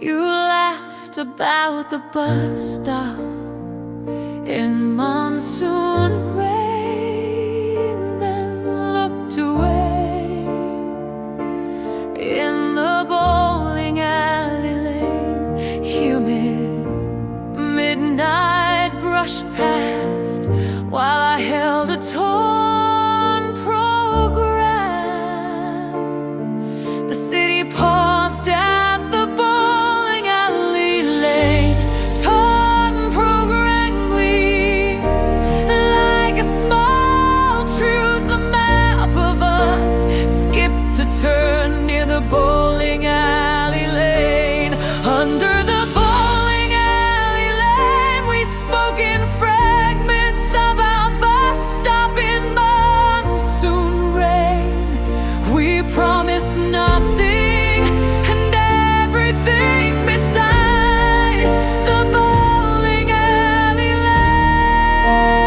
You laughed about the bus stop in monsoon rain, then looked away. In the bowling alley lane, humid midnight brushed past while I held a torn program. The city paused at the bowling alley lane, torn program gleamed like a small truth. The map of us skipped a turn near the bowling alley lane. Under the bowling alley lane, we spoke in fragments of our bus stop in monsoon rain. We promised nothing and everything beside the bowling alley lane.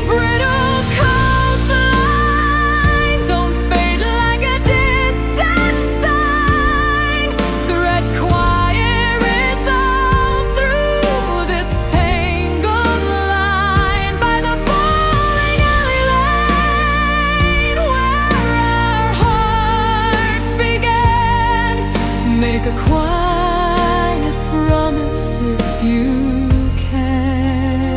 Brittle coastline, don't fade like a distant sign. Thread quiet resolve through this tangled line by the bowling alley lane where our hearts began. Make a quiet promise if you can.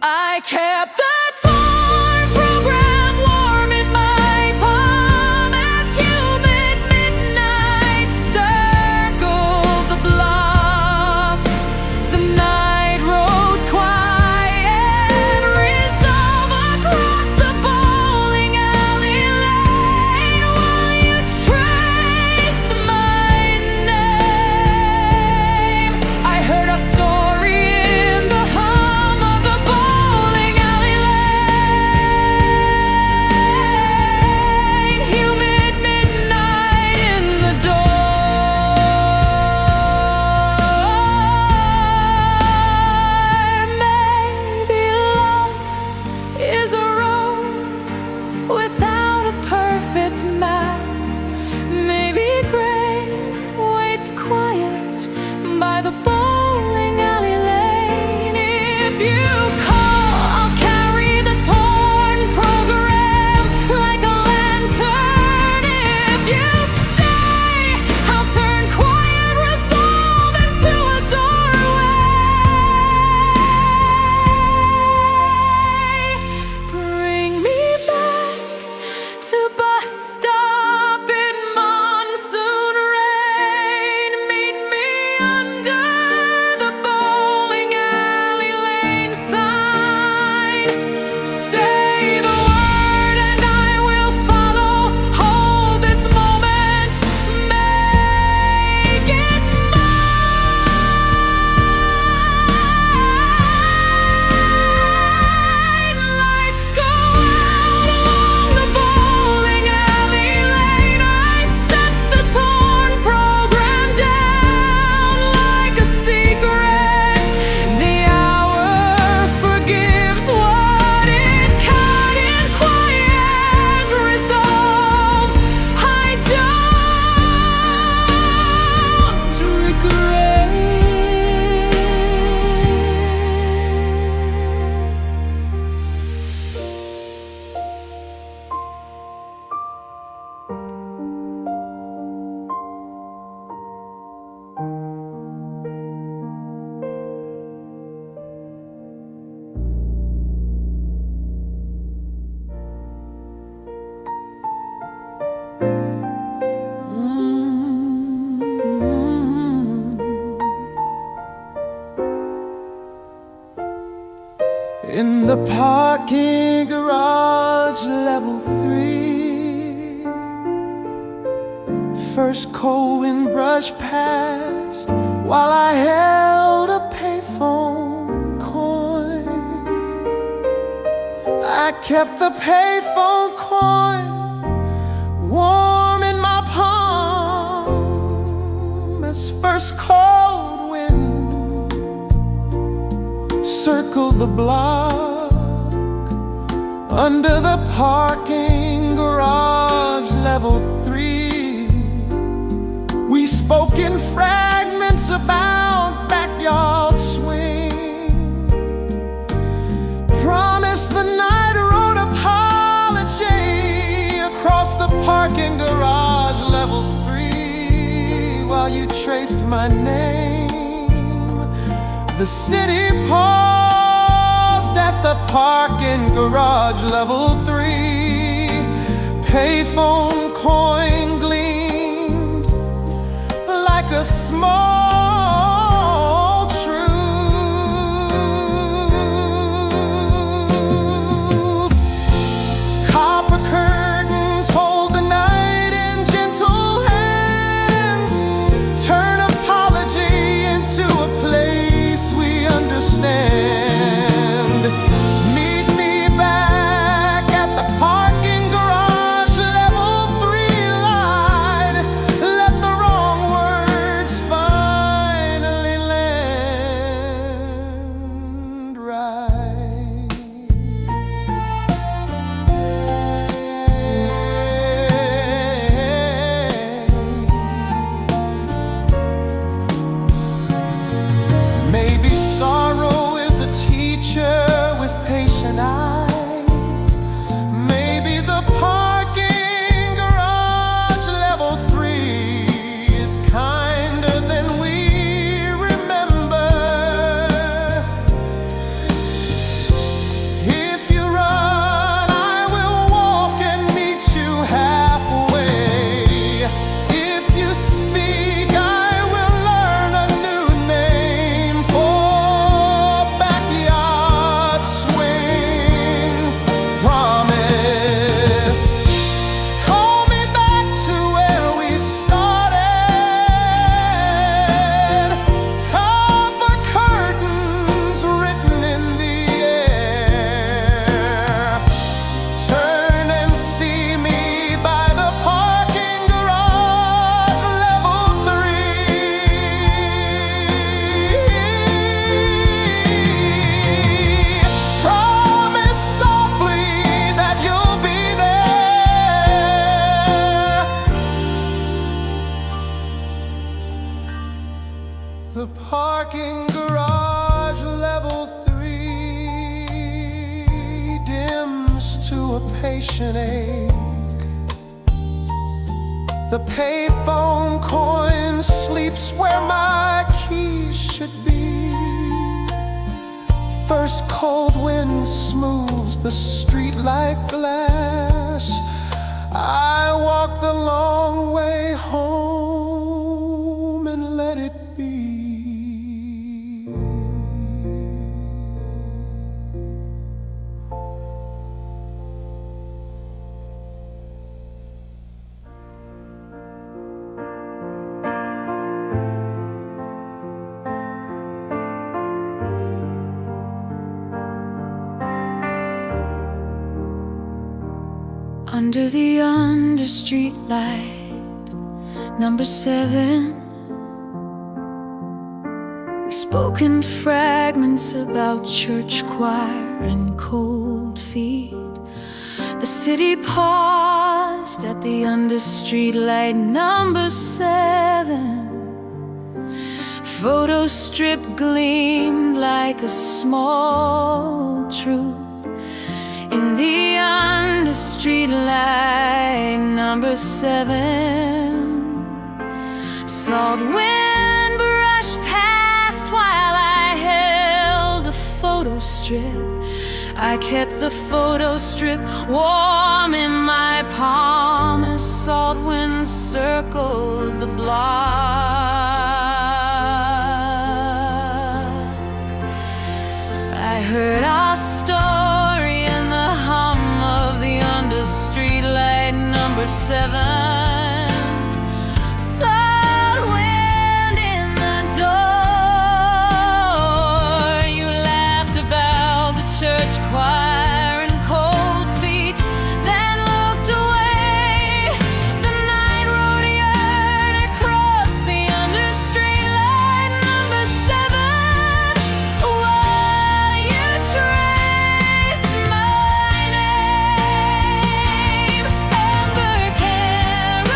I kept the torn program warm in my palm as humid midnight circled the block. The night road quiet resolve across the bowling alley lane while you traced my name. I heard our story in the hum of the bowling alley lane. Humid midnight in the door. Maybe love is a road without a perfect map. Maybe grace waits quiet by the bowling alley lane. If you call, I'll carry the torn program like a lantern. If you stay, I'll turn quiet resolve into a doorway. Bring me back to bus stop in monsoon rain. Meet me under the bowling alley lane sign. Say the word and I will follow. Hold this moment, make it mine. Lights go out along the bowling alley lane. I set the torn program down like a secret. The hour forgives what it cut in quiet resolve. I don't regret. In the parking garage, level 3, first cold wind brushed past while I held a payphone coin. I kept the payphone coin warm in my palm as first cold wind circled the block under the parking garage, level 3. spoken fragments about backyard swing. Promised the night road apology across the parking garage level 3 while you traced my name. The city paused at the parking garage level 3. Payphone coin gleamed like a small truth. Copper curtains hold the night in gentle hands. Turn apology into a place we understand. Meet me back at the parking garage level 3 line. Let the wrong words finally land right. Maybe sorrow is a teacher with patient eyes. Maybe the parking garage level 3 is kinder than we remember. If you run, I will walk and meet you halfway. If you speak, I will learn a new name for backyard swing. Promise, call me back to where we started. Copper curtains written in the air. Turn and see me by the parking garage level 3. Promise softly that you'll be there. The parking garage level 3 dims to a patient ache. The payphone coin sleeps where my keys should be. First cold wind smooths the street like glass. I walk the long way home and let it be. Under the under street light, number 7. We spoke in fragments about church choir and cold feet. The city paused at the under street light, number 7. Photo strip gleamed like a small truth. In the under street light, number 7. Salt wind brushed past while I held a photo strip. I kept the photo strip warm in my palm as salt wind circled the block. I heard our story in the hum of the under street light, number 7. Salt wind in the door. You laughed about the church choir and cold feet, then looked away. The night road yearned across the under street light, number 7. While you traced my name, Ember Carousel.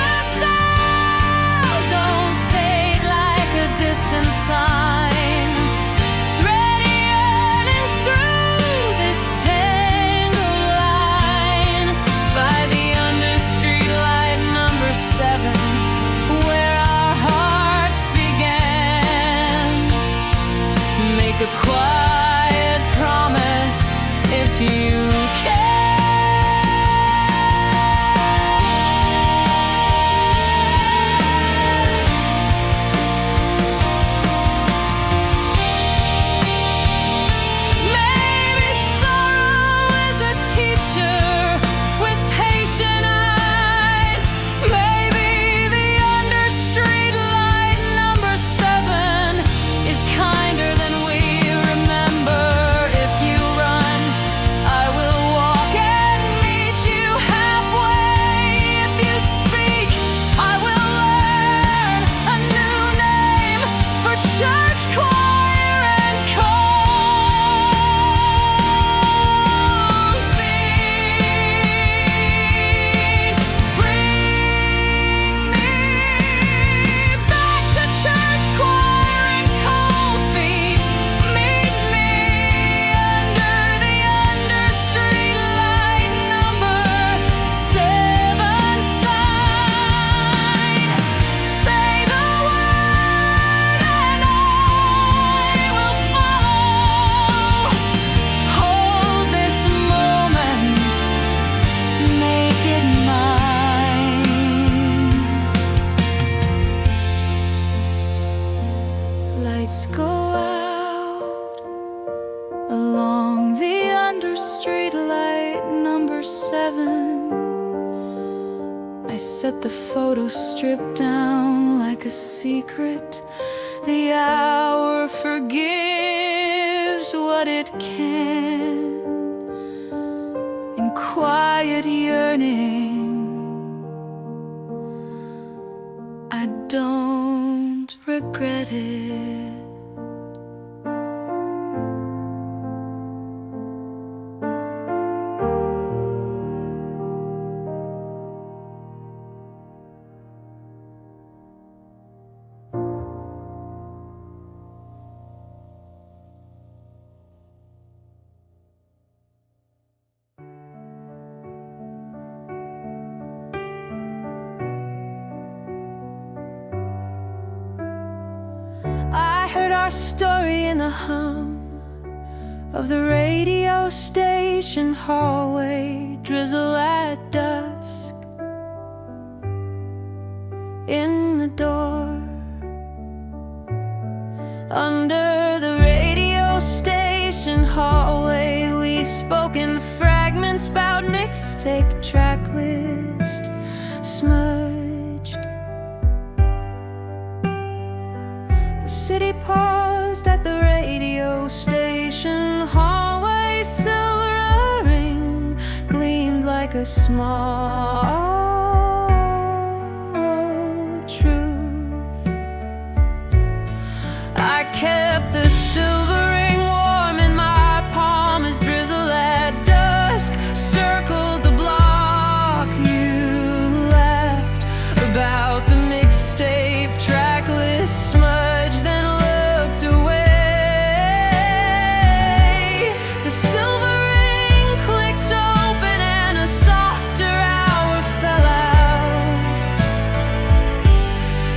I set the photo strip down like a secret. The hour forgives what it can. In quiet yearning, I don't regret it. I heard our story in the hum of the radio station hallway, drizzle at dusk. In the door, under the radio station hallway, we spoke in fragments about mixtape track list smudged. The city paused at the radio station hallway. Silver ring gleamed like a small truth. I kept the silver ring warm in my palm as drizzle at dusk circled the block. You laughed about the mixtape track list smudge, then looked away. The silver ring clicked open and a softer hour fell out.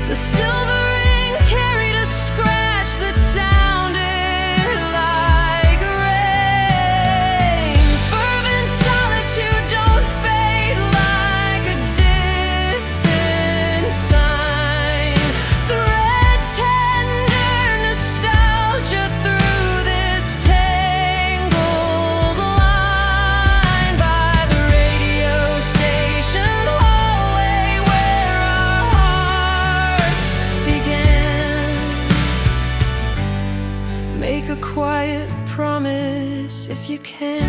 The silver ring carried a scratch that sounded like rain. Fervent solitude don't fade like a distant sign. Thread tender nostalgia through this tangled line by the radio station hallway where our hearts began. Make a quiet promise if you can.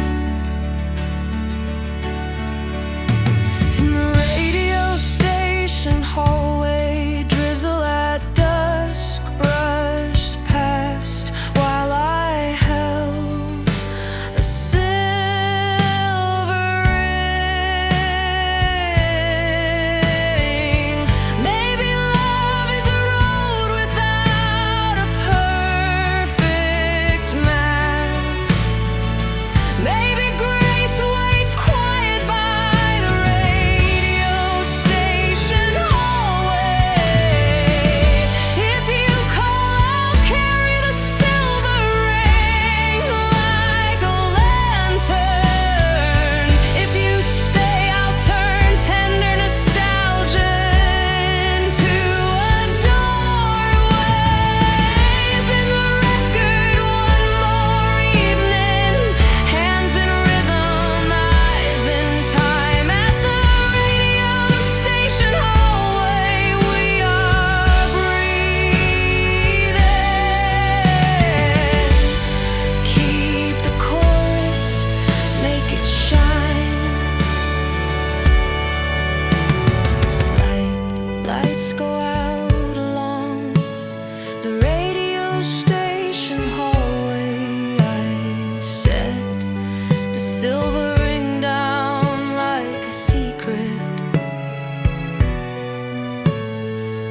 In the radio station hallway, drizzle at dusk brushed past while I held a silver ring. Maybe love is a road without a perfect map. Maybe grace waits quiet by the radio station hallway. If you call, I'll carry the silver ring like a lantern. If you stay, I'll turn tender nostalgia into a doorway. Pin the record one more evening, hands in rhythm, eyes in time. At the radio station hallway, we are breathing. Keep the chorus, make it shine. Lights go out along the radio station hallway. I set the silver ring down like a secret.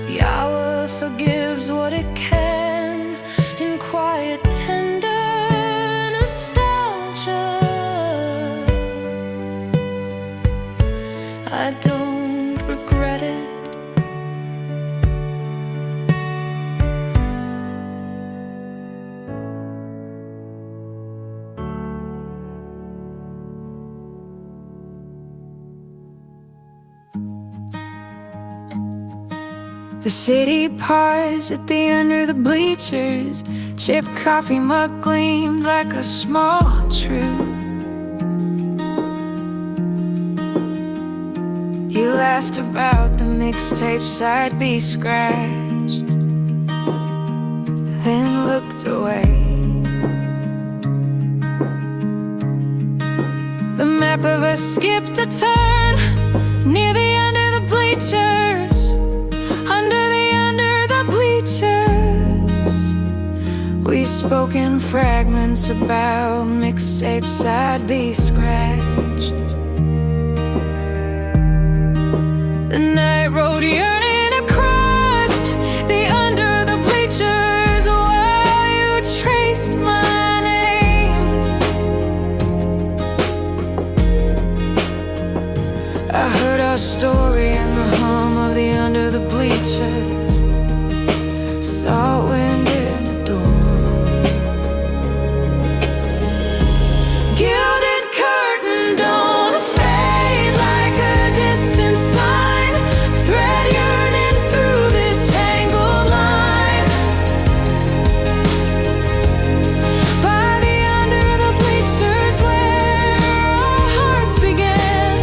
The hour forgives what it can in quiet tender nostalgia. I don't regret it. The city paused at the end of the bleachers. Chipped coffee mug gleamed like a small truth. laughed about the mixtapes I'd be scratched, then looked away. The map of us skipped a turn near the under the bleachers, under the bleachers. We spoke in fragments about mixtapes I'd be scratched. The night road yearning across the under the bleachers while you traced my name. I heard our story in the hum of the under the bleachers. Saw wind in the door. Gilded curtain, don't fade like a distant sign. Thread yearning through this tangled line. By the under the bleachers where our hearts began.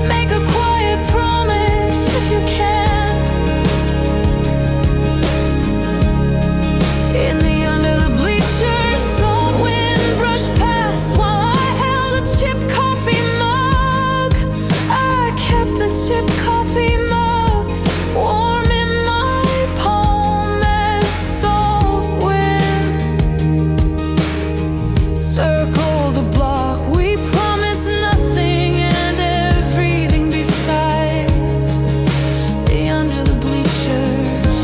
Make a quiet promise if you can. In the under the bleachers, salt wind brushed past while I held a chipped coffee mug. I kept the chipped coffee mug warm in my palm as salt wind circled the block. We promised nothing and everything beside the under the bleachers.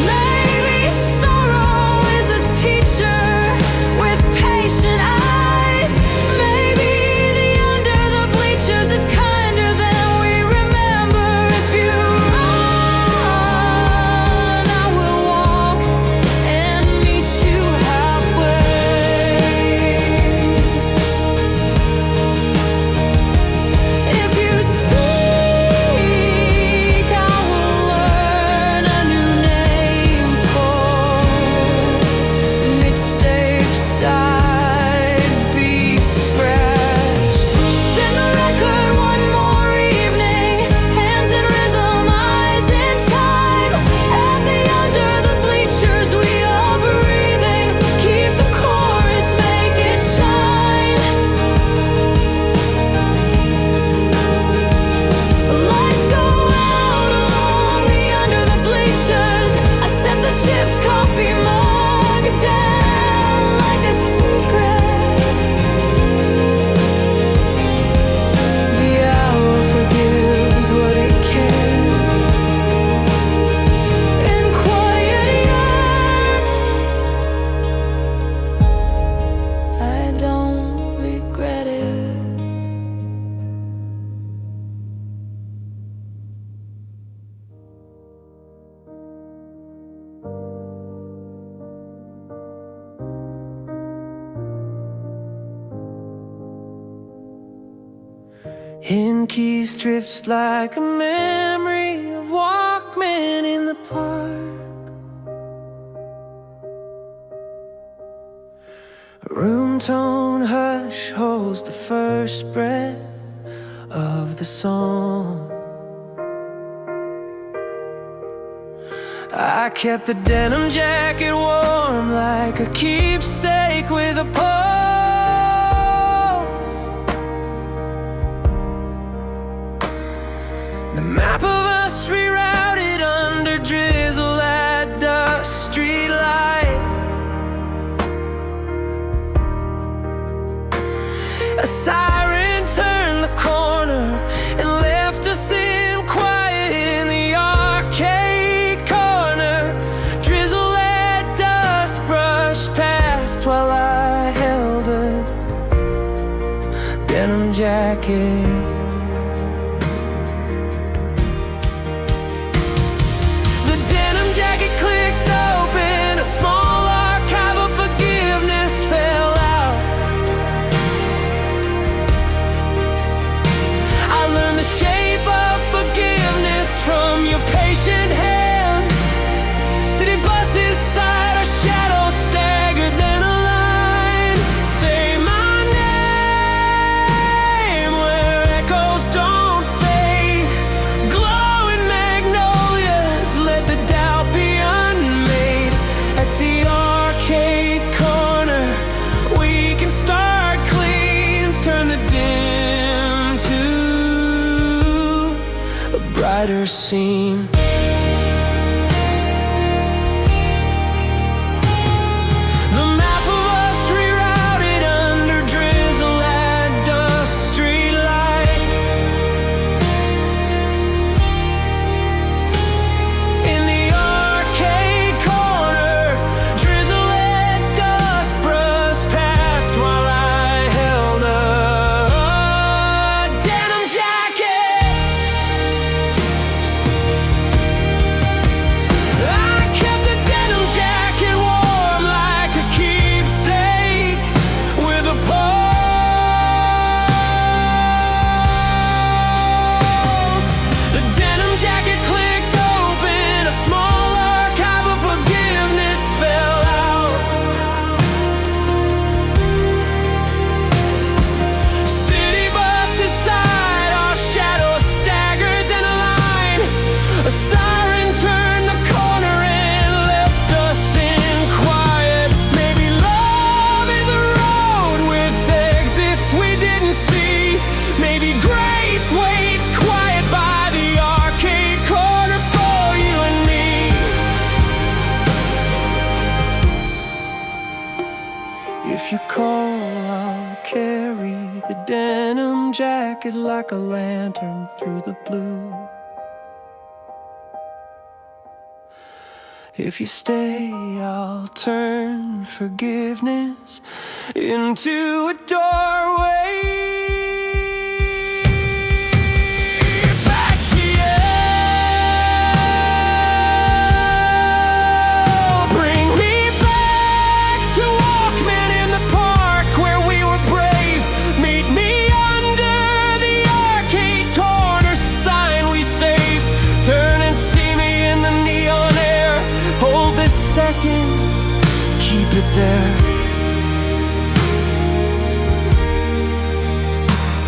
Maybe sorrow is a teacher with patient eyes. Maybe the under the bleachers is kinder than we remember. If you run, I will walk and meet you halfway. If you speak, I will learn a new name for mixtapes I'd be scratched. Spin the record one more evening, hands in rhythm, eyes in time. At the under the bleachers, we are breathing. Keep the chorus, make it shine. Lights go out along the under the bleachers. I set the chipped coffee mug down like a secret. The hour forgives what it can. In quiet yearning, I don't regret it. In keys drifts like a memory of Walkman in the park. A room tone hush holds the first breath of the song. I kept the denim jacket warm like a keepsake with a pulse. The map of us rerouted under drizzle at dusk street light. A siren turned the corner and left us in quiet in the arcade corner. Drizzle at dusk brushed past while I held a denim jacket. The denim jacket clicked open, a small archive of forgiveness fell out. I learned the shape of forgiveness from your patient hands. City buses side, our shadows staggered, then a line. Say my better seen. The map of us rerouted under drizzle at dusk streetlight. In the arcade corner, drizzle at dusk brushed past while I held a denim jacket. I kept the denim jacket warm like a keepsake with a pulse. The denim jacket clicked open, a small archive of forgiveness fell out. City buses sighed, our shadows staggered, then a line. A siren turned the corner and left us in quiet. Maybe love is a road with exits we didn't see. Maybe grace waits quiet by the arcade corner for you and me. If you call, I'll carry the denim jacket like a lantern through the blue. If you stay, I'll turn forgiveness into a doorway. Back to you. Bring me back to Walkman in the park where we were brave. Meet me under the arcade corner sign we saved. Turn and see me in the neon air. Hold this second, keep it there.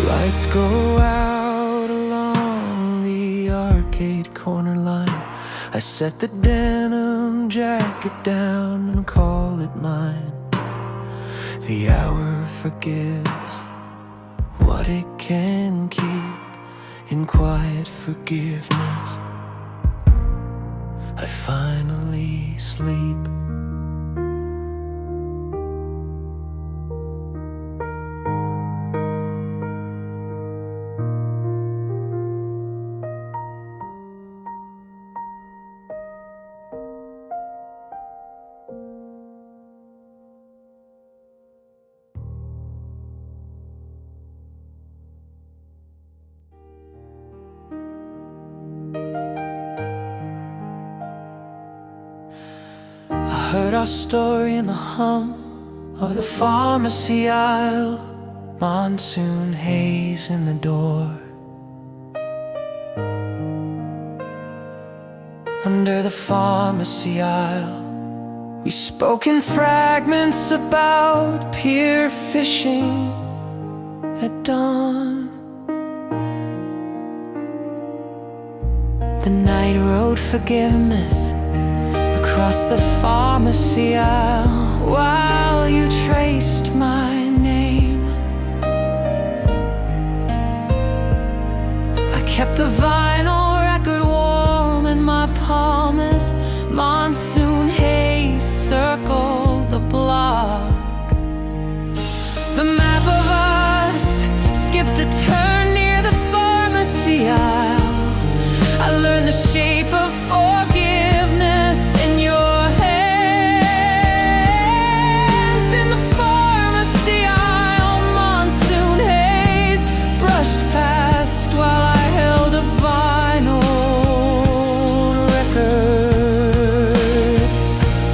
Lights go out along the arcade corner line. I set the denim jacket down and call it mine. The hour forgives what it can keep in quiet forgiveness. I finally sleep. I heard our story in the hum of the pharmacy aisle. Monsoon haze in the door. Under the pharmacy aisle, we spoke in fragments about pier fishing at dawn. The night road forgiveness across the pharmacy aisle while you traced my name. I kept the vinyl record warm in my palm as monsoon haze circled the block. The map of us skipped a turn near the pharmacy aisle. I learned the shape of forgiveness in your hands. In the pharmacy aisle, monsoon haze brushed past while I held a vinyl record.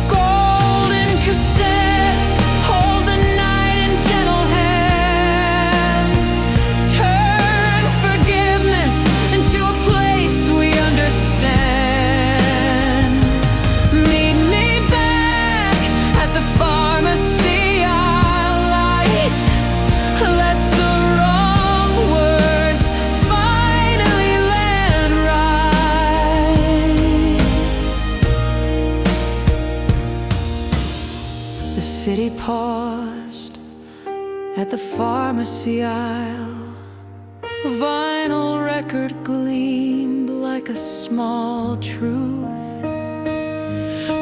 Golden cassette, hold the night in gentle hands. Turn forgiveness into a place we understand. Meet me back at the pharmacy aisle light. Let the wrong words finally land right. The city paused at the pharmacy aisle. Vinyl record gleamed like like a small truth.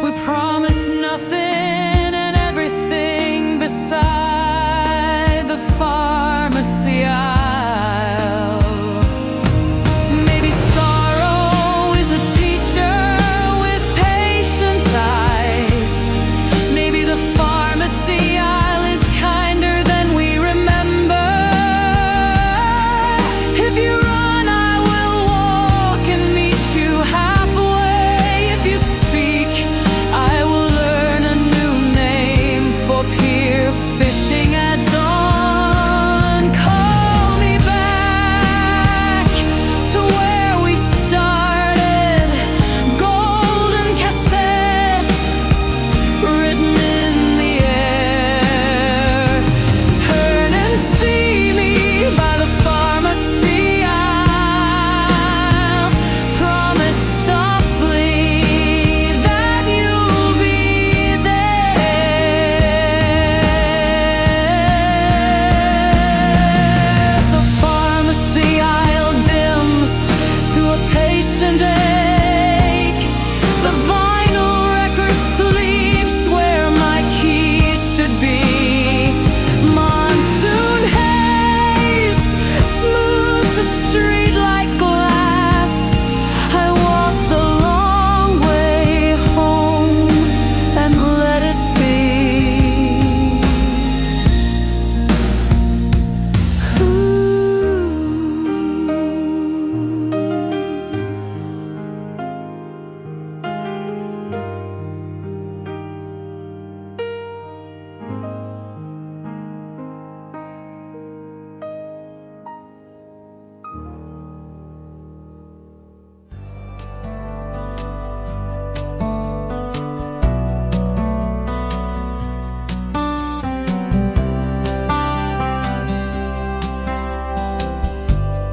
We promised nothing and everything beside the pharmacy aisle. Maybe sorrow is a teacher with patient eyes. Maybe the pharmacy aisle is kinder than we remember. If you run, I will walk and meet you halfway. If you speak, I will learn a new name for pier fishing at dawn. Call me back to where we started. Golden cassettes written in the air. Turn and see me by the pharmacy aisle. Promise softly that you'll be there. The pharmacy aisle dims to a patient ache. The vinyl record sleeps where my keys should be. Monsoon haze smooths the street like glass. I walk the long way home and let it be.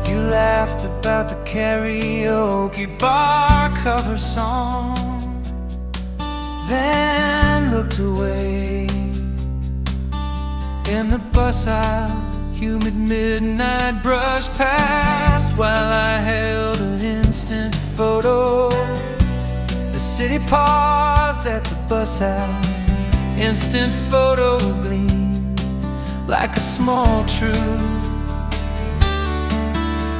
You laughed about the karaoke bar cover song, then looked away. In the bus aisle, humid midnight brushed past while I held an instant photo. The city paused at the bus aisle, instant photo gleamed like a small truth.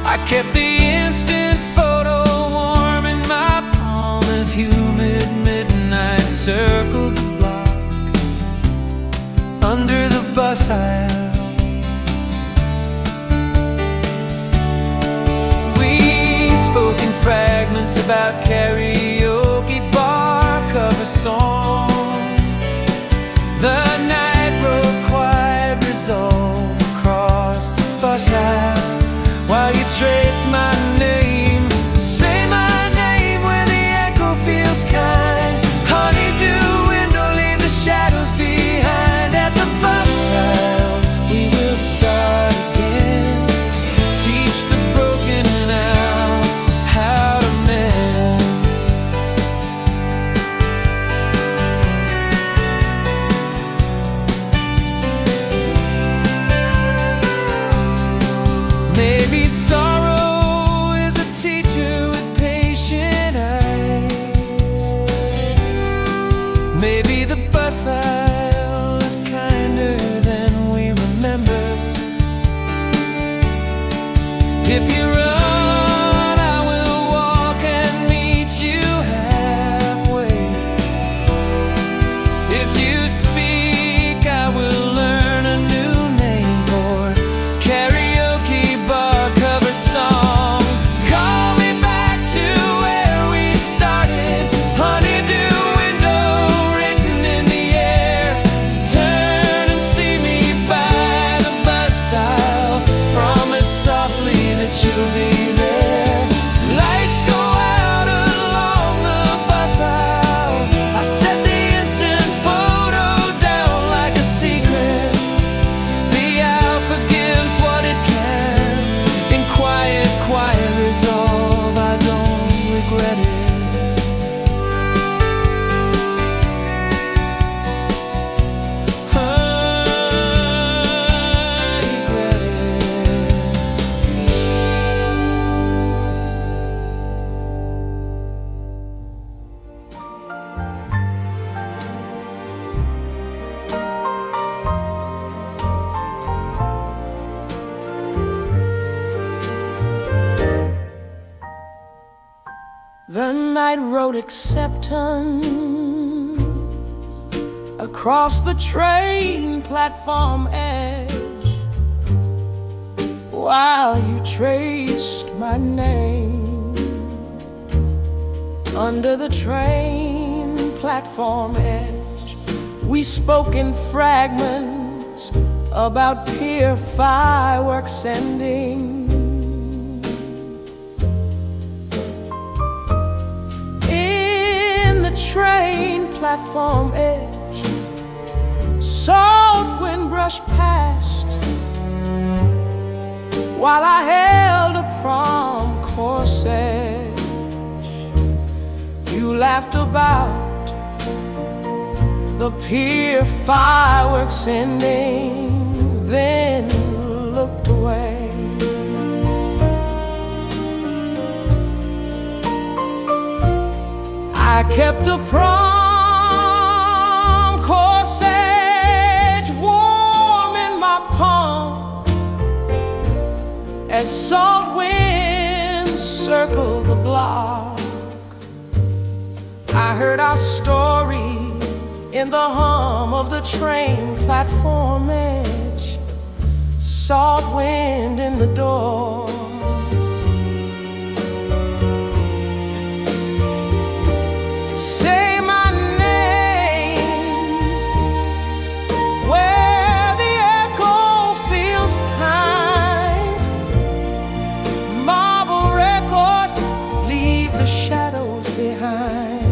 I kept the instant photo warm in my palm as humid midnight circled the block under the bus aisle. We spoke in fragments about karaoke bar cover song. The night broke quiet resolve across the bus aisle. While you traced my name, say my name where the echo feels kind. Honeydew window, leave the shadows behind. At the bus aisle, wrote acceptance across the train platform edge while you traced my name under the train platform edge. We spoke in fragments about pier fireworks ending. In the train platform edge, salt wind brushed past while I held a prom corsage. You laughed about the pier fireworks ending, then looked away. I kept the prom corsage warm in my palm as salt winds circled the block. I heard our story in the hum of the train platform edge, salt wind in the door. Say my name where the echo feels kind. Marble record, leave the shadows behind.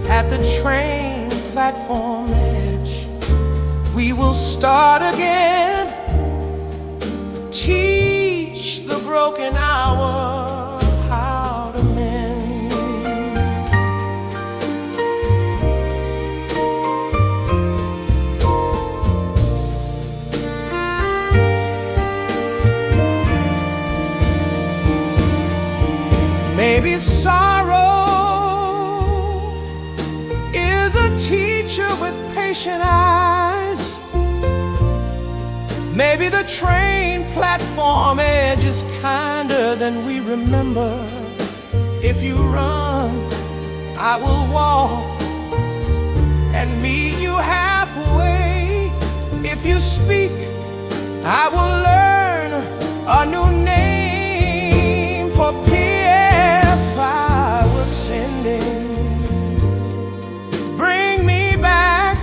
At the train platform edge, we will start again. Teach the broken hour how to mend. Maybe sorrow is a teacher with patient eyes. Maybe the train platform edge is kinder than we remember. If you run, I will walk and meet you halfway. If you speak, I will learn a new name for pier fireworks ending. Bring me back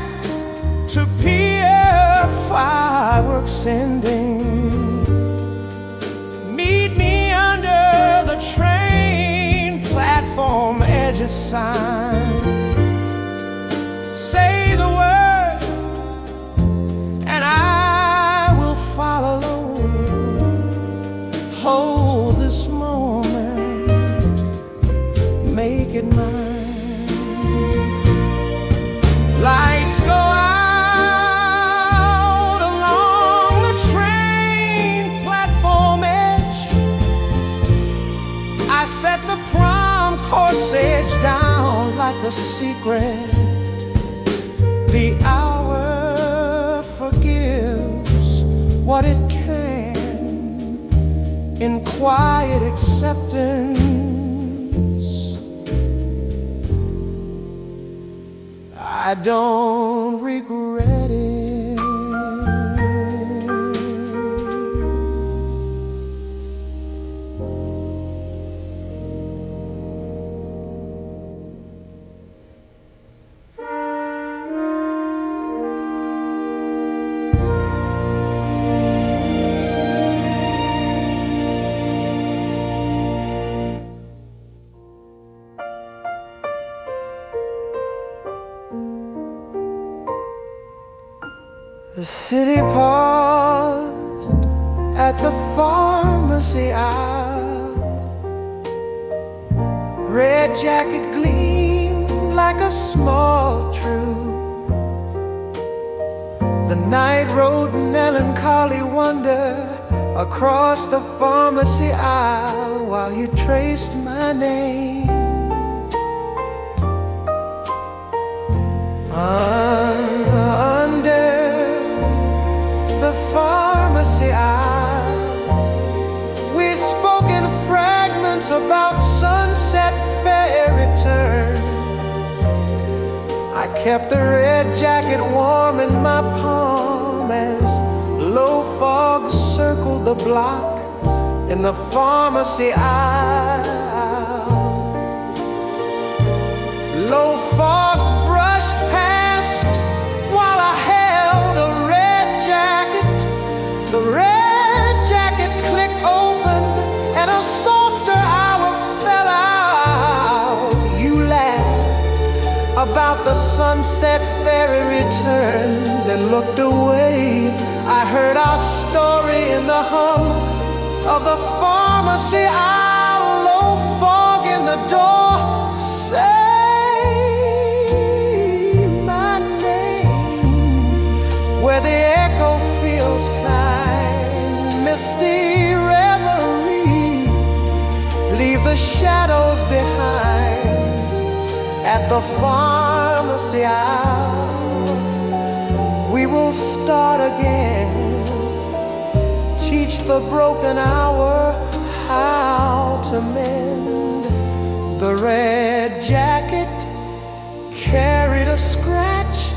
to pier fireworks ending. Meet me under the train platform edge sign. Say the word and I will follow. Hold this moment, make it mine. Lights go out along the train platform edge. I set the prom corsage down like a secret. The hour forgives what it can in quiet acceptance. I don't regret it. The city paused at the pharmacy aisle. Red jacket gleamed like a small troop. The night rode melancholy wonder across the pharmacy aisle while you traced my name. Under the pharmacy aisle, we spoke in fragments about sunset fairy kept the red jacket warm in my palm as low fog circled the block in the pharmacy aisle. Low fog brushed past while I held a red jacket. The red jacket clicked open and a softer hour fell out. You laughed about the sunset fairy return, then looked away. I heard our story in the hum of the pharmacy aisle. Low fog in the door, say my name, where the echo feels kind. Misty Reverie, leave the shadows behind. At the pharmacy aisle, we will start again. Teach the broken hour how to mend. The red jacket carried a scratch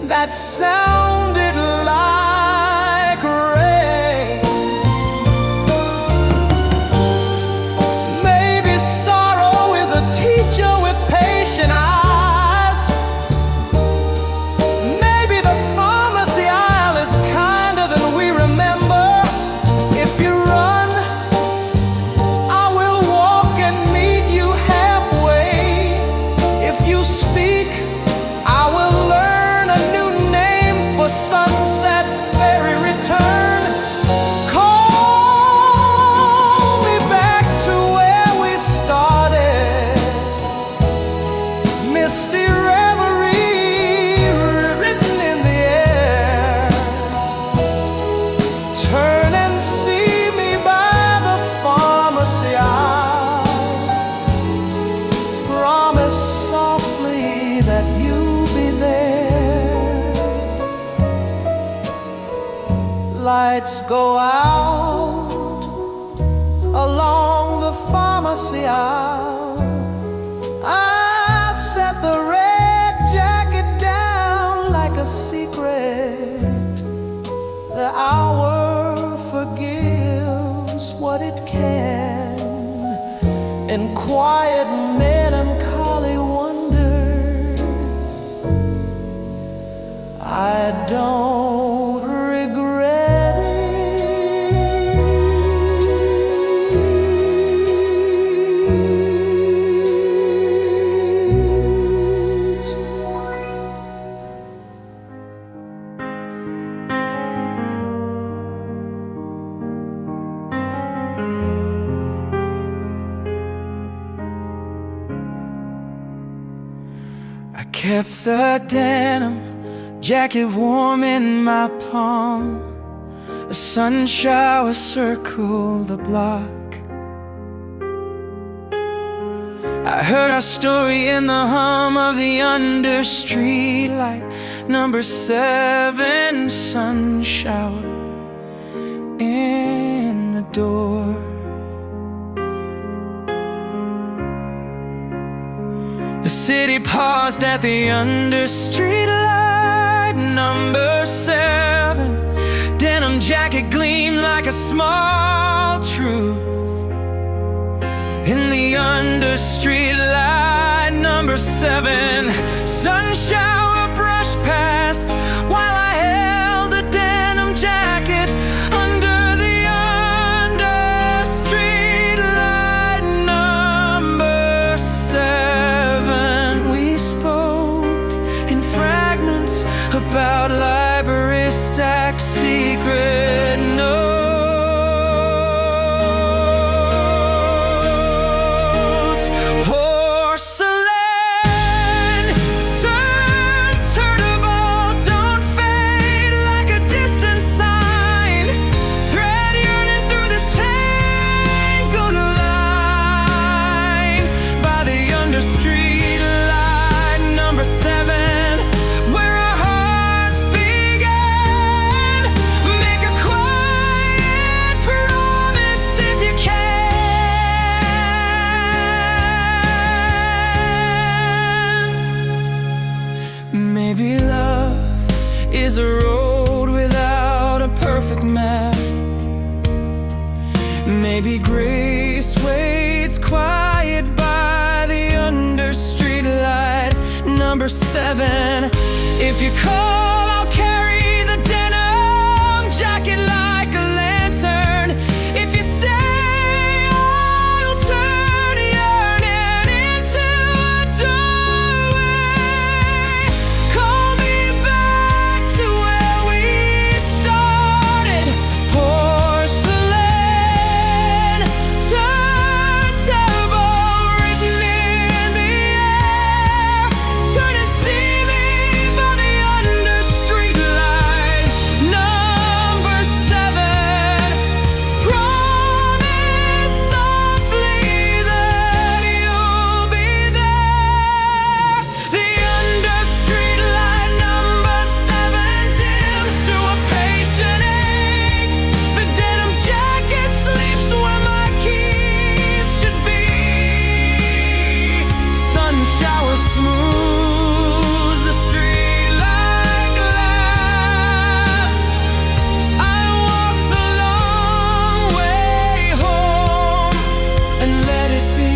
that sounded like rain. Maybe sorrow is a teacher with patient eyes. Maybe the pharmacy aisle is kinder than we remember. If you run, I will walk and meet you halfway. If you speak, I will learn a new name for sunset fairy return. Call me back to where we started. Misty Reverie written in the air. Turn and see me by the pharmacy aisle. Promise softly that you'll be there. Lights go out along the pharmacy aisle. I set the red jacket down like a secret. The hour forgives what it can. In quiet melancholy wonder, I don't regret it. I kept the denim jacket warm in my palm. A sun shower circled the block. I heard our story in the hum of the under street light. Number 7, sun shower in the door. The city paused at the under street light. Number 7, denim jacket gleamed like a small truth. In the under street light, number 7, sun shower brushed past while I held a denim jacket under the under street light. Number 7, we spoke in fragments about library stack secret notes. Porcelain turntable, don't fade like a distant sign. Thread yearning through this tangled line by the under street light. Number 7, where our hearts began. Make Maybe grace waits quiet by the under street light. Number 7. If you call, I'll carry the denim jacket like a lantern. If you stay, I'll turn yearning into a doorway. Call me back to where we started. Porcelain turntable written in the air. Turn and see me by the under street light. Number 7. Promise softly that you'll be there. The under street light. Number 7 dims to a patient ache. The denim jacket sleeps where my keys should be. Sun shower smooths the street like glass. I walk the long way home and let it be.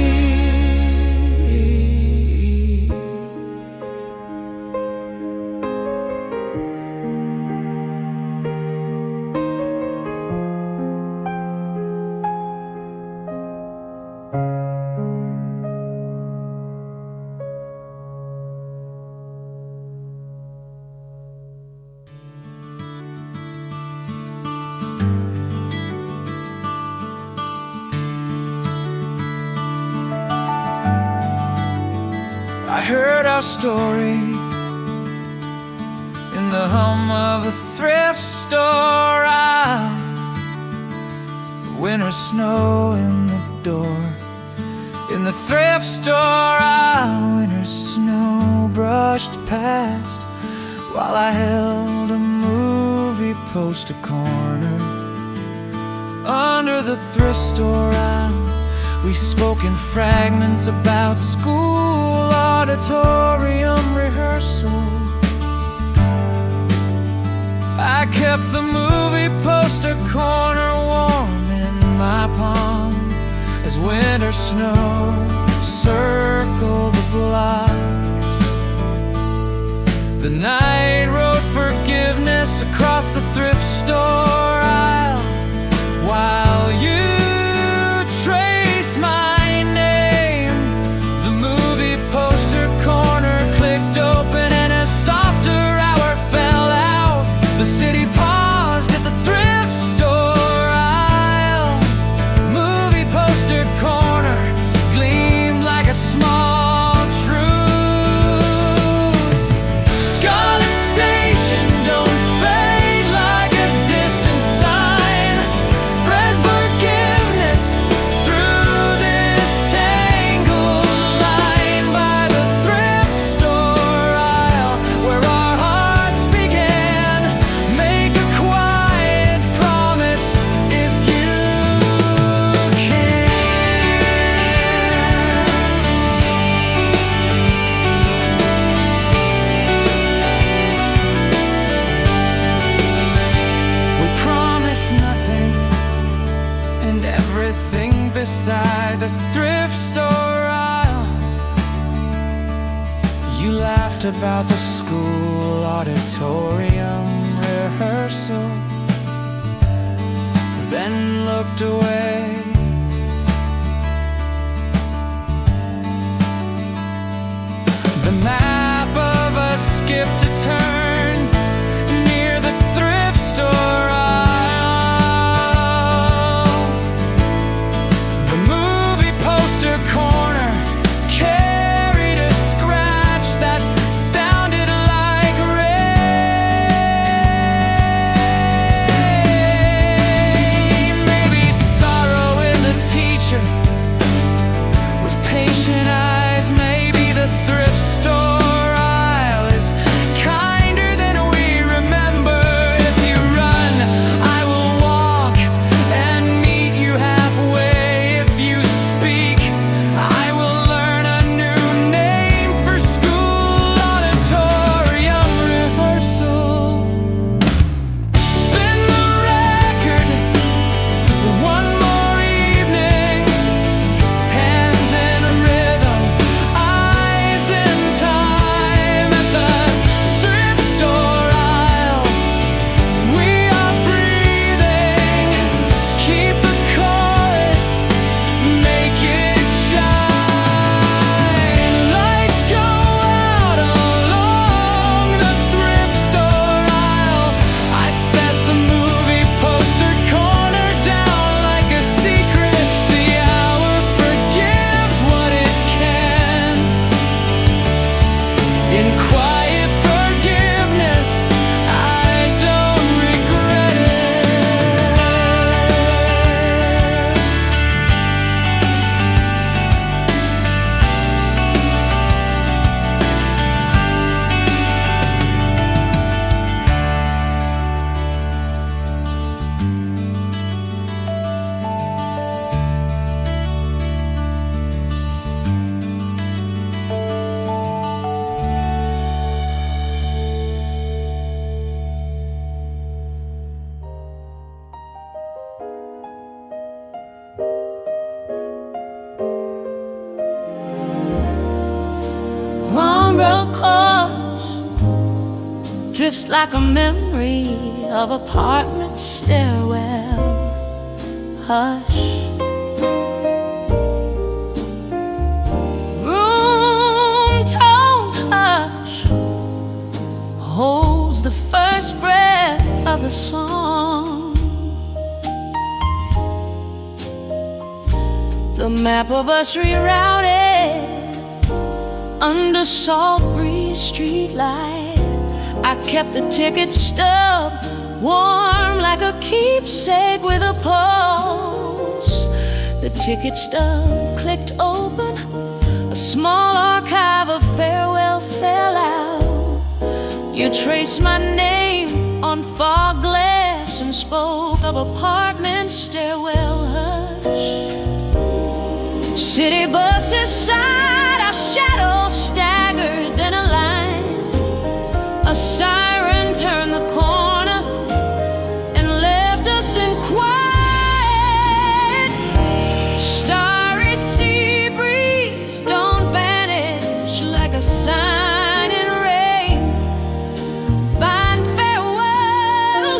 I heard our story in the hum of a thrift store aisle. Winter snow in the door. In the thrift store aisle, winter snow brushed past while I held a movie poster corner. Under the thrift store aisle, we spoke in fragments about school auditorium rehearsal. I kept the movie poster corner warm in my palm as winter snow circled the block. The night wrote forgiveness across the thrift store aisle while you traced my name. The movie poster corner clicked open and a softer hour fell out. The city paused at the thrift store aisle. Movie poster corner gleamed like a small truth. Scarlet Station, don't fade like a distant sign. Spread forgiveness through this tangled line by the thrift store aisle where our hearts began. Make a quiet promise if you can. We promised nothing and everything beside the thrift store aisle. You laughed about the school auditorium rehearsal, then looked away. The map of a skipped a turn near the thrift store aisle. The movie poster corner carried a scratch that sounded like rain. Maybe sorrow drifts like a memory of apartment stairwell. Hush, room tone hush holds the first breath of the song. The map of us rerouted under salt breeze streetlight. I kept the ticket stub warm like a keepsake with a pulse. The ticket stub clicked open, a small archive of farewell fell out. You traced my name on fog glass and spoke of apartment stairwell hush. City buses sighed, our shadows staggered, then a line. A siren turned the corner and left us in quiet. Starry Seabreeze, don't vanish like a sign in rain. Bind farewell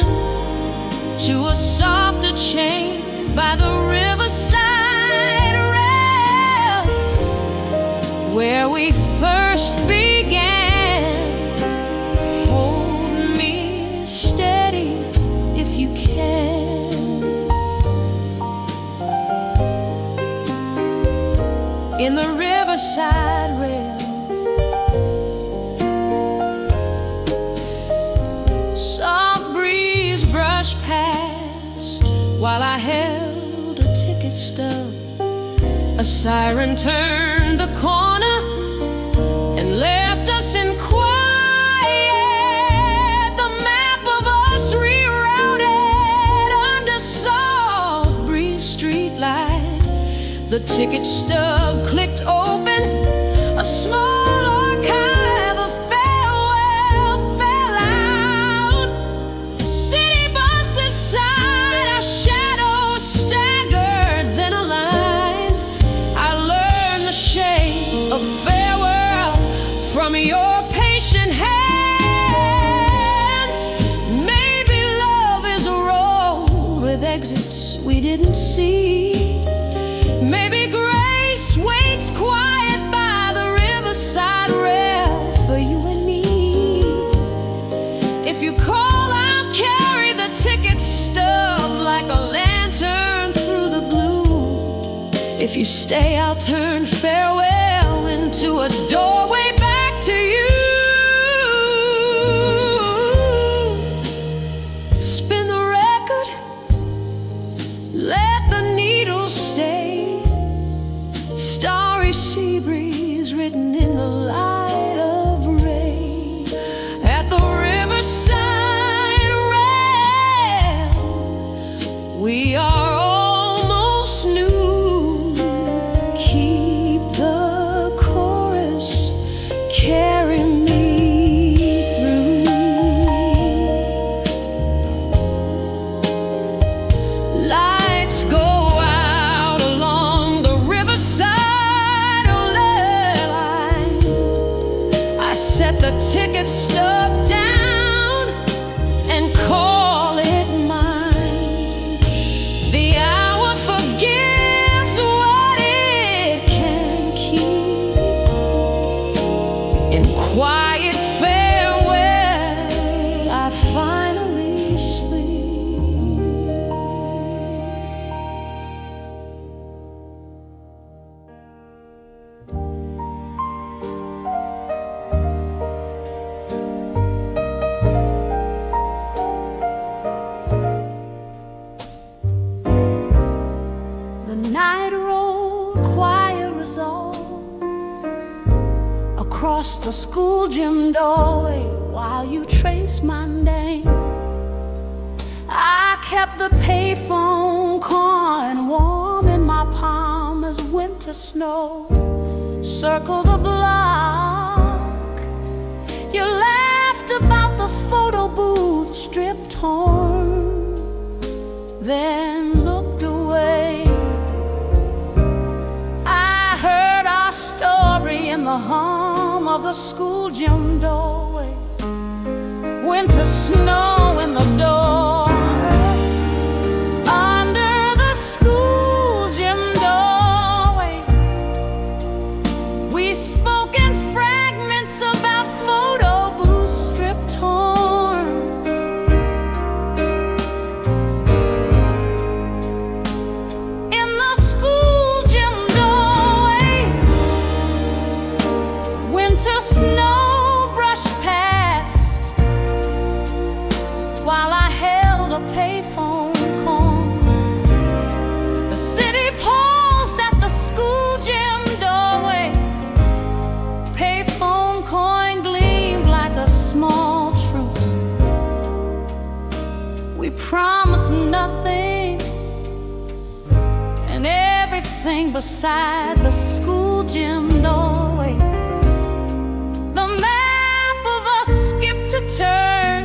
to a softer chain by the riverside rail where we first began. In the riverside rail, soft breeze brushed past while I held a ticket stub. A siren turned the corner and left us in quiet. The map of us rerouted under soft breeze streetlight. The ticket stub clicked open, a small archive of farewell fell out. City buses sighed, our shadows staggered, then a line. I learned the shame of farewell from your patient hands. Maybe love is a road with exits we didn't see. Maybe grace waits quiet by the riverside rail for you and me. If you call, I'll carry the ticket stub like a lantern through the blue. If you stay, I'll turn farewell into a doorway back to you. Spin the record, let the needle stay. Starry Seabreeze written in the light of rain. At the riverside rail, we are almost new. Keep the chorus, carry me through. Lights go out along the riverside. Set the ticket stub down and call it mine. The hour forgives what it can keep. In quiet farewell, I finally sleep. Across the school gym doorway while you trace my name. I kept the payphone coin warm in my palm as winter snow circled the block. You laughed about the photo booth stripped torn, then looked away. I heard our story in the hum of the school gym doorway. Winter a payphone call. The city paused at the school gym doorway. Payphone coin gleamed like a small truce. We promised nothing and everything beside the school gym doorway. The map of us skipped a turn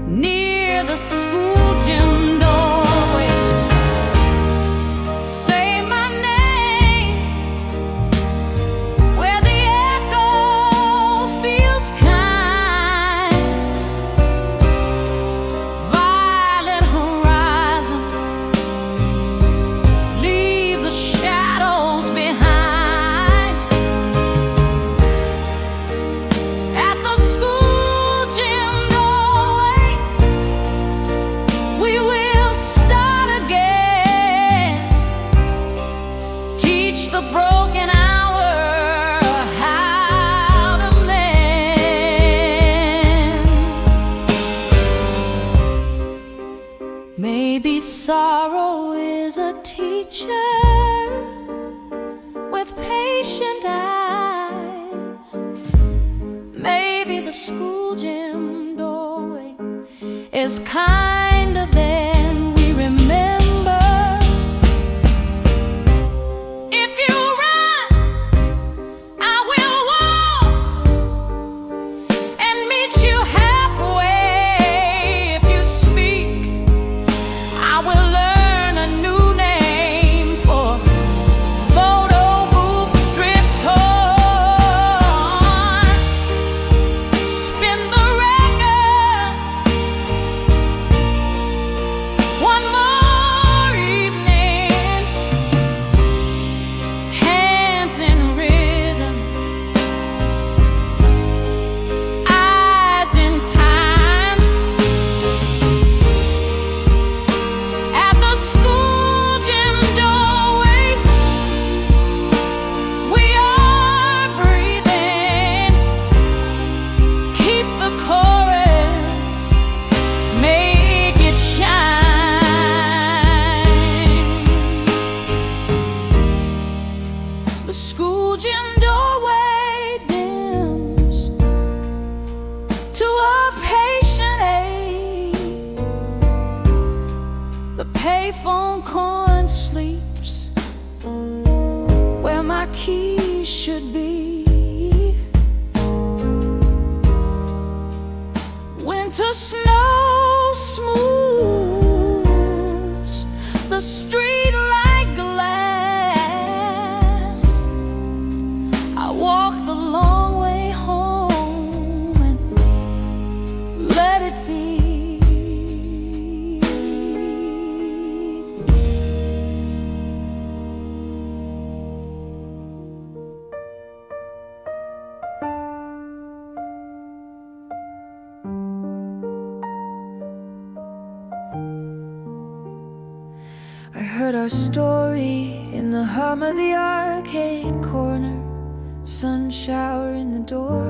near the school gym doorway. Say my name where the echo feels kind. Violet horizon, leave the shadows behind. At the school gym doorway, we will start again. Teach the broken hour how to mend. Maybe sorrow is a teacher with patient eyes. Maybe the school gym doorway is kinder than we remember. If you run, I will walk and meet you halfway. If you speak, I will learn a new name for photo booth strip torn. Spin the record one more evening. Hands in rhythm, eyes in time. At the school gym doorway, we are breathing. Keep the chorus, make it shine. The school gym doorway dims to a patient aid. The payphone coin sleeps where my keys should be. Winter snow smooths the street like glass. I walk the long way home and let it be. I heard our story in the hum of the arcade corner. Sun shower in the door.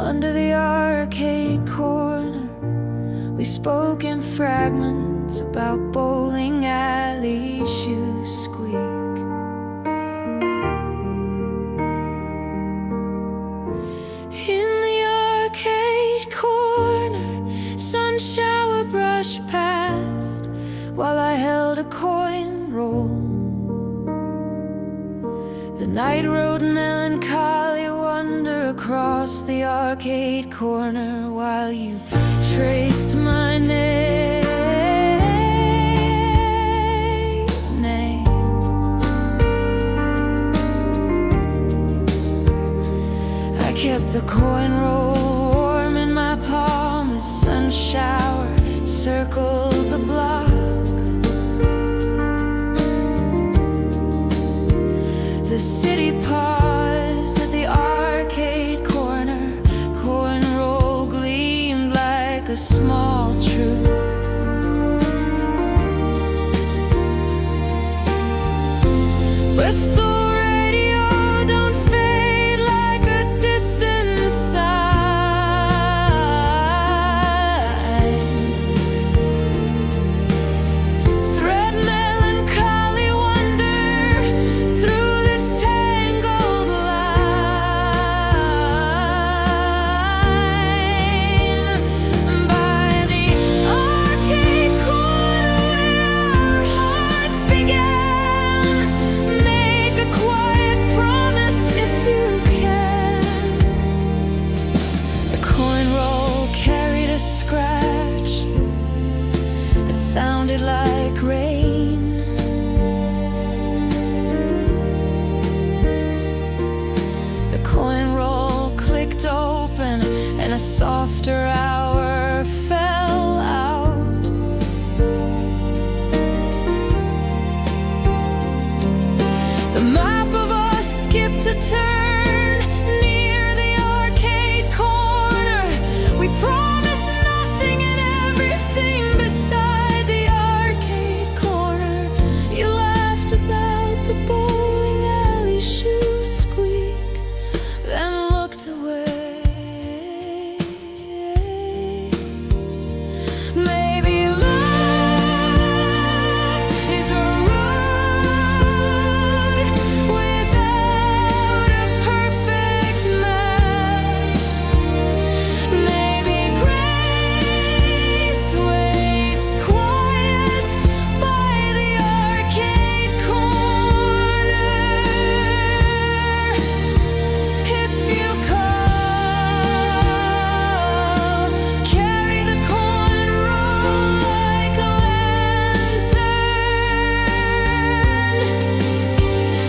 Under the arcade corner, we spoke in fragments about bowling alley shoes squeak. In the arcade corner, sun shower brushed past while I held a coin roll. The night rode melancholy wonder across the arcade corner while you traced my name. I kept the coin roll warm in my palm as sun shower circled the block. The city paused at the arcade corner. Coin roll gleamed like a small truth. Wistful Radio don't fade like a distant sigh. faded like rain. The coin roll clicked open and a softer hour fell out. The map of us skipped a turn near the arcade corner. We promised nothing and everything beside the arcade corner. You laughed about the bowling alley shoe squeak, then looked away. Maybe love is a road without a perfect map. Maybe grace waits quiet by the arcade corner. If you call, carry the coin roll like a lantern.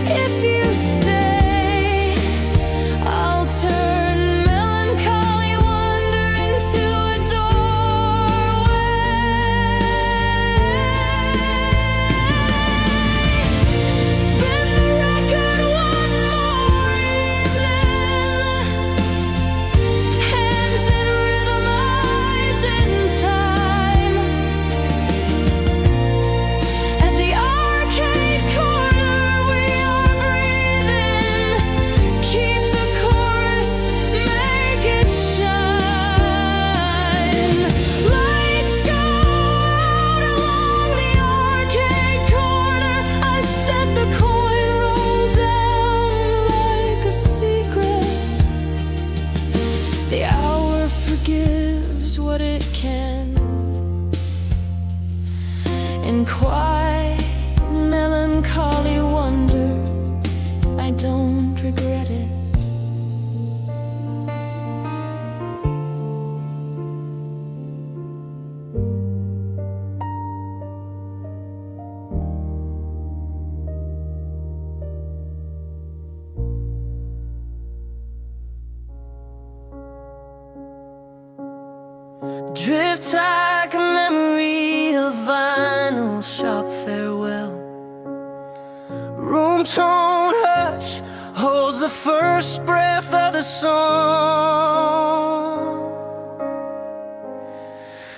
If you stay, I'll turn melancholy wonder into a doorway. Spin the record one more evening. Hands in rhythm, eyes in time. At the arcade corner we are breathing. Keep the chorus, make it shine. Lights go out along the arcade corner. I set the coin roll down like a secret. The hour forgives what it can. In quiet, melancholy wonder, I don't regret it. Drift like a memory of vinyl shop farewell. Room tone hush holds the first breath of the song.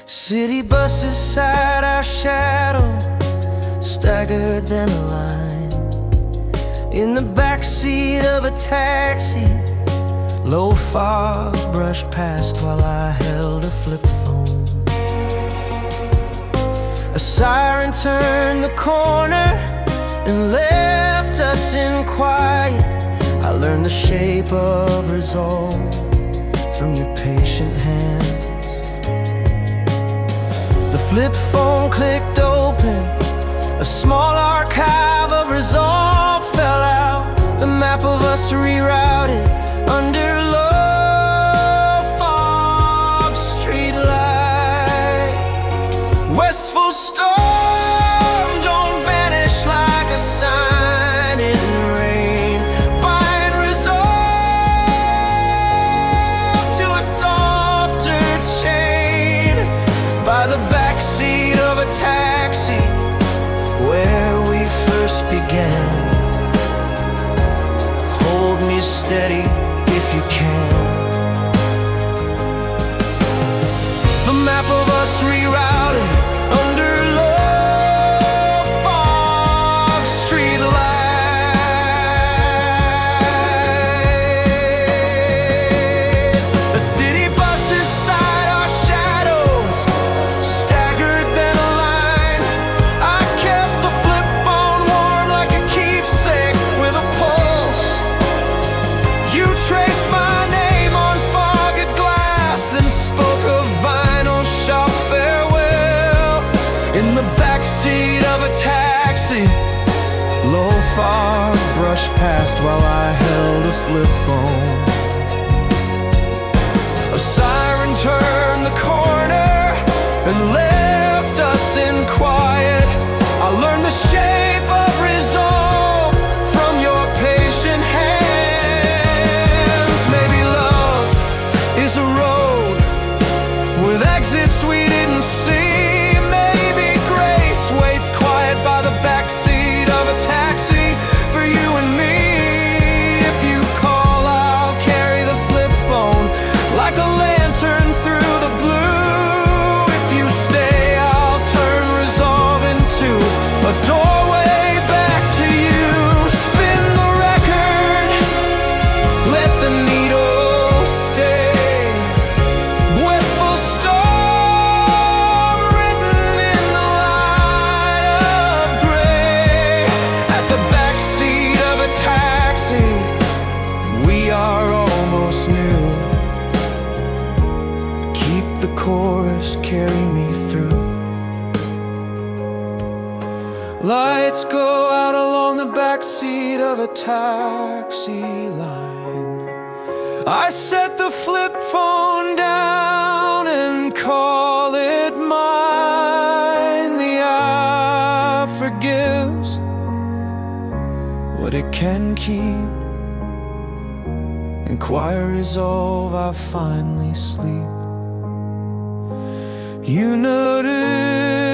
City buses side our shadow, staggered then a line. In the backseat of a taxi, low fog brushed past while I held a flip phone. A siren turned the corner and left us in quiet. I learned the shape of resolve from your patient hands. The flip phone clicked open, a small archive of resolve fell out. The map of us rerouted under low fog streetlight. Wistful Storm, don't vanish like a sign in rain. Bind resolve to a softer chain by the backseat of a taxi where we first began. Hold me steady if you can. The map of us rerouted under low fog streetlight. The city buses side our shadows, staggered then a line. I kept the flip phone warm like a keepsake with a pulse. You traced my name on fogged glass and spoke of vinyl shop farewell. In the backseat of a taxi, low fog brushed past while I held a flip phone. A siren turned the corner and left us in quiet. carry me through. Lights go out along the backseat of a taxi line. I set the flip phone down and call it mine. The eye forgives what it can keep. In quiet resolve I finally sleep. You notice